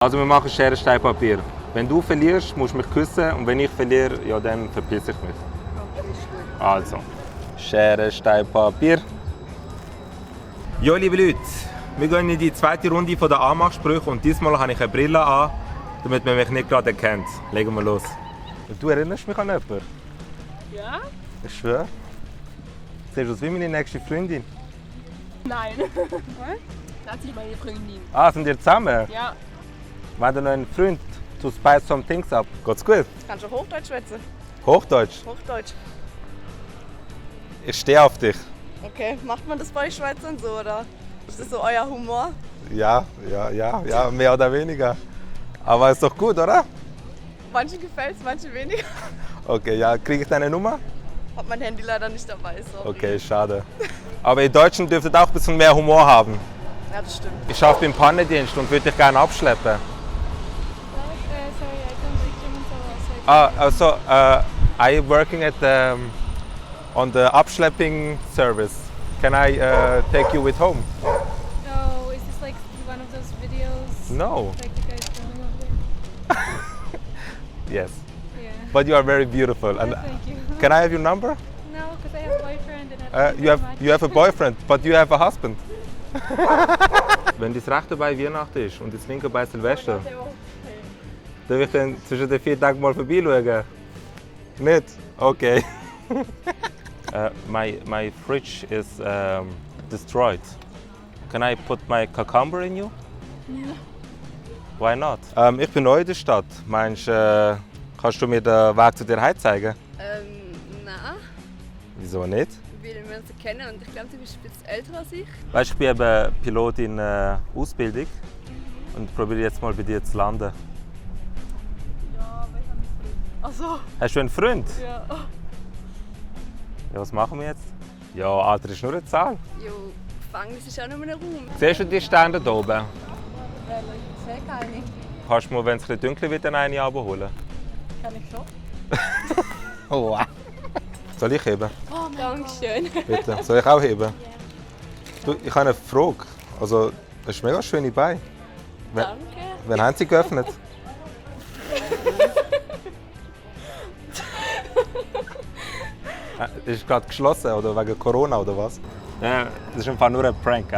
Also wir machen Schere, Stein, Papier. Wenn du verlierst, musst du mich küssen und wenn ich verliere, ja, dann verpiss ich mich. Also, Schere, Stein, Papier. Ja, liebe Leute, wir gehen in die zweite Runde von der Anmachsprüche und diesmal habe ich eine Brille an, damit man mich nicht gerade erkennt. Legen wir los. Und du erinnerst mich an jemanden? Ja? Ich schwöre. Siehst du aus wie meine nächste Freundin? Nein. Das ist meine Freundin. Ah, sind ihr zusammen? Ja. Wir haben noch einen Freund, to spice some things up. Geht's gut? Kannst du Hochdeutsch schwätzen? Hochdeutsch? Hochdeutsch. Ich stehe auf dich. Okay, macht man das bei euch Schweizern so, oder? Ist das so euer Humor? Ja, mehr oder weniger. Aber ist doch gut, oder? Manchen gefällt es, manchen weniger. Okay, ja, kriege ich deine Nummer? Hab mein Handy leider nicht dabei, sorry. Okay, schade. Aber ihr Deutschen dürftet auch ein bisschen mehr Humor haben. Ja, das stimmt. Ich arbeite beim Pannendienst und würde dich gerne abschleppen. Sorry, I don't speak German so well. Ah, also, I working at on the Abschlepping service. Can I take you with home? Oh, is this like one of those videos? No. Like the guys going over there? Yes. Yeah. But you are very beautiful. And Thank you. can I have your number? No, because I have a boyfriend and I don't You have a boyfriend, but you have a husband. Wenn das rechte Bein Weihnachten ist und das linke Bein Silvester, darf ich dann zwischen den 4 Tagen mal vorbeischauen? Nicht? Okay. My fridge is destroyed. Can I put my cucumber in you? No. Why not? Ich bin neu in der Stadt. Meinst du, kannst du mir den Weg zu dir heim zeigen? Nein. Wieso nicht? Weil wir uns kennen und ich glaube, du bist ein bisschen älter als ich. Weißt, ich bin eben Pilot in Ausbildung und probiere jetzt mal bei dir zu landen. Ja, aber ich habe nicht. Also, Hast du einen Freund? ja. Ja, was machen wir jetzt? Ja, Alter ist nur eine Zahl. Jo, Gefängnis ist auch nur ein Raum. Siehst du die Stände da oben? Ich sehe keine. Kannst du mir, wenn es ein bisschen dunkler wird, eine abholen? Kann ich schon? Oh, wow. Soll ich heben? Oh, Dankeschön. Bitte. Soll ich auch heben? Du, ich habe eine Frage. Also, das ist mega schöne Bein. Danke. Wann haben sie geöffnet? Ist gerade geschlossen oder wegen Corona oder was? Ja, das ist einfach nur ein Prank.